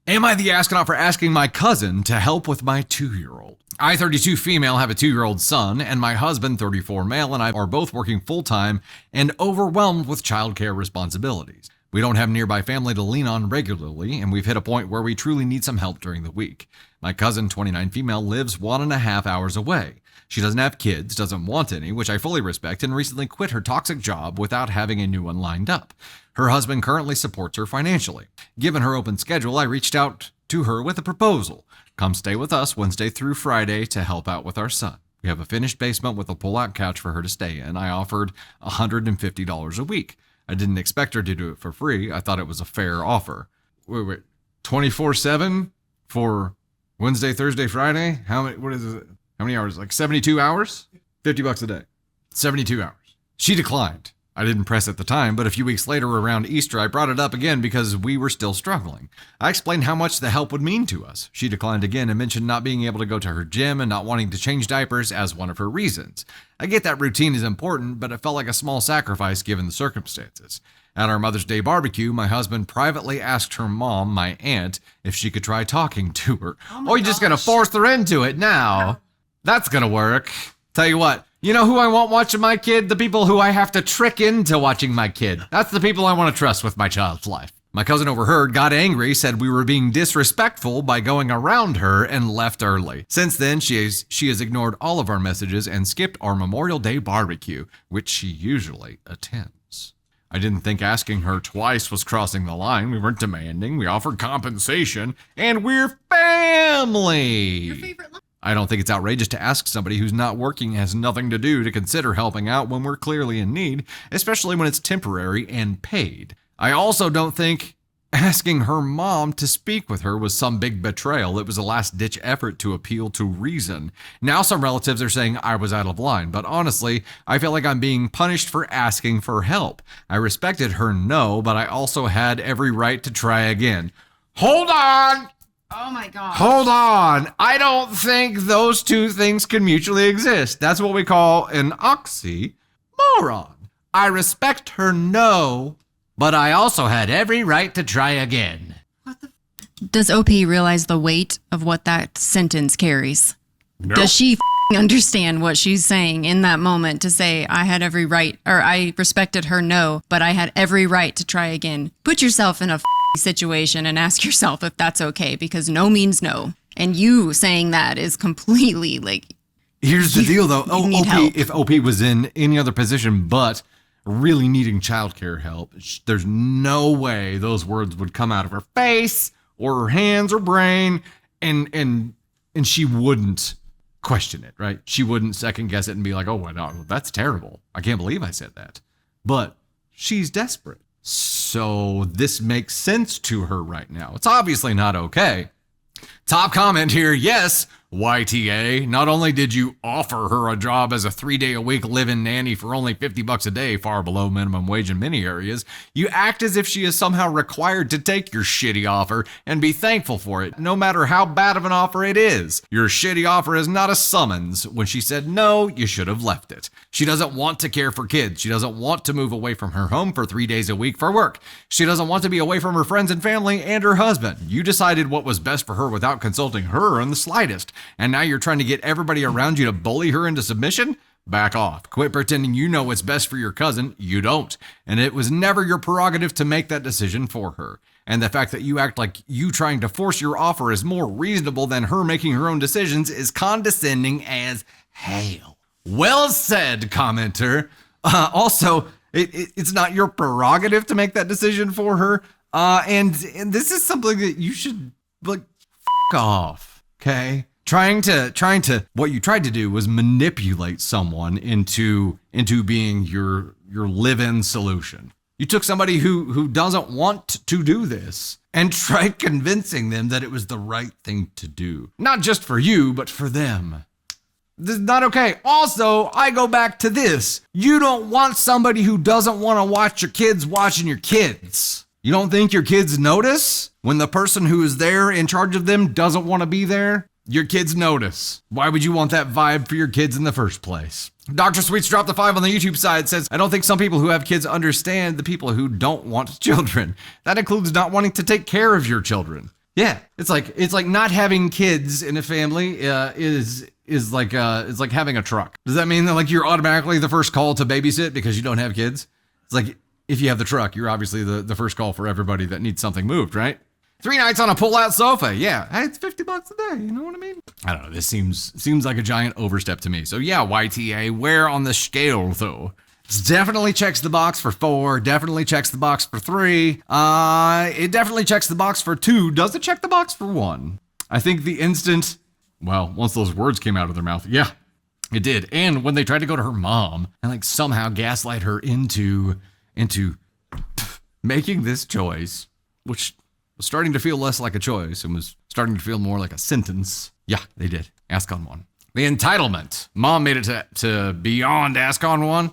Am I the astronaut for asking my cousin to help with my 2-year-old? I, 32 female, have a 2-year-old son, and my husband, 34 male, and I are both working full-time and overwhelmed with childcare responsibilities. We don't have nearby family to lean on regularly, and we've hit a point where we truly need some help during the week. My cousin, 29 female, lives 1.5 hours away. She doesn't have kids, doesn't want any, which I fully respect, and recently quit her toxic job without having a new one lined up. Her husband currently supports her financially. Given her open schedule, I reached out to her with a proposal. Come stay with us Wednesday through Friday to help out with our son. We have a finished basement with a pull-out couch for her to stay in. I offered $150 a week. I didn't expect her to do it for free. I thought it was a fair offer. Wait, 24/7 for Wednesday, Thursday, Friday? What is it? How many hours? Like 72 hours? $50 a day. 72 hours. She declined. I didn't press at the time, but a few weeks later around Easter, I brought it up again because we were still struggling. I explained how much the help would mean to us. She declined again and mentioned not being able to go to her gym and not wanting to change diapers as one of her reasons. I get that routine is important, but it felt like a small sacrifice given the circumstances. At our Mother's Day barbecue, my husband privately asked her mom, my aunt, if she could try talking to her. Oh, you're just going to force her into it now. That's going to work. Tell you what. You know who I want watching my kid? The people who I have to trick into watching my kid. That's the people I want to trust with my child's life. My cousin overheard, got angry, said we were being disrespectful by going around her, and left early. Since then, she has ignored all of our messages and skipped our Memorial Day barbecue, which she usually attends. I didn't think asking her twice was crossing the line. We weren't demanding. We offered compensation, and we're family. Your favorite line. I don't think it's outrageous to ask somebody who's not working, has nothing to do, to consider helping out when we're clearly in need, especially when it's temporary and paid. I also don't think asking her mom to speak with her was some big betrayal. It was a last-ditch effort to appeal to reason. Now some relatives are saying I was out of line, but honestly, I feel like I'm being punished for asking for help. I respected her no, but I also had every right to try again. Hold on! Oh my God. Hold on. I don't think those two things can mutually exist. That's what we call an oxymoron. I respect her no, but I also had every right to try again. What the? Does OP realize the weight of what that sentence carries? Nope. Does she understand what she's saying in that moment to say, I had every right, or I respected her no, but I had every right to try again? Put yourself in a situation and ask yourself if that's okay, because no means no. And you saying that is completely like... Here's the deal, though. Help. If OP was in any other position but really needing childcare help, there's no way those words would come out of her face or her hands or brain, and she wouldn't question it, right? She wouldn't second guess it and be like, oh, no, that's terrible. I can't believe I said that. But she's desperate. So this makes sense to her right now. It's obviously not okay. Top comment here. Yes, YTA, not only did you offer her a job as a 3-day-a-week live-in nanny for only $50 a day, far below minimum wage in many areas, you act as if she is somehow required to take your shitty offer and be thankful for it, no matter how bad of an offer it is. Your shitty offer is not a summons. When she said no, you should have left it. She doesn't want to care for kids. She doesn't want to move away from her home for 3 days a week for work. She doesn't want to be away from her friends and family and her husband. You decided what was best for her without consulting her in the slightest. And now you're trying to get everybody around you to bully her into submission? Back off. Quit pretending you know what's best for your cousin. You don't. And it was never your prerogative to make that decision for her. And the fact that you act like you trying to force your offer is more reasonable than her making her own decisions is condescending as hell. Well said, commenter. Also, it's not your prerogative to make that decision for her. And this is something that you should, like, f*** off, okay? What you tried to do was manipulate someone into being your live-in solution. You took somebody who doesn't want to do this and tried convincing them that it was the right thing to do. Not just for you, but for them. This is not okay. Also, I go back to this. You don't want somebody who doesn't want to watch your kids watching your kids. You don't think your kids notice when the person who is there in charge of them doesn't want to be there? Your kids notice. Why would you want that vibe for your kids in the first place? Dr. Sweets dropped the 5 on the YouTube side, says, I don't think some people who have kids understand the people who don't want children. That includes not wanting to take care of your children. Yeah, it's like not having kids in a family is like having a truck. Does that mean that like you're automatically the first call to babysit because you don't have kids? It's like if you have the truck, you're obviously the first call for everybody that needs something moved, right? 3 nights on a pull-out sofa. Yeah, hey, it's $50 a day. You know what I mean? I don't know. This seems like a giant overstep to me. So yeah, YTA, where on the scale though? It definitely checks the box for 4. Definitely checks the box for 3. It definitely checks the box for 2. Does it check the box for 1? I think the instant, well, once those words came out of their mouth, yeah, it did. And when they tried to go to her mom and like somehow gaslight her into making this choice, which was starting to feel less like a choice and was starting to feel more like a sentence. Yeah, they did. Ask on 1. The entitlement. Mom made it to beyond ask on 1.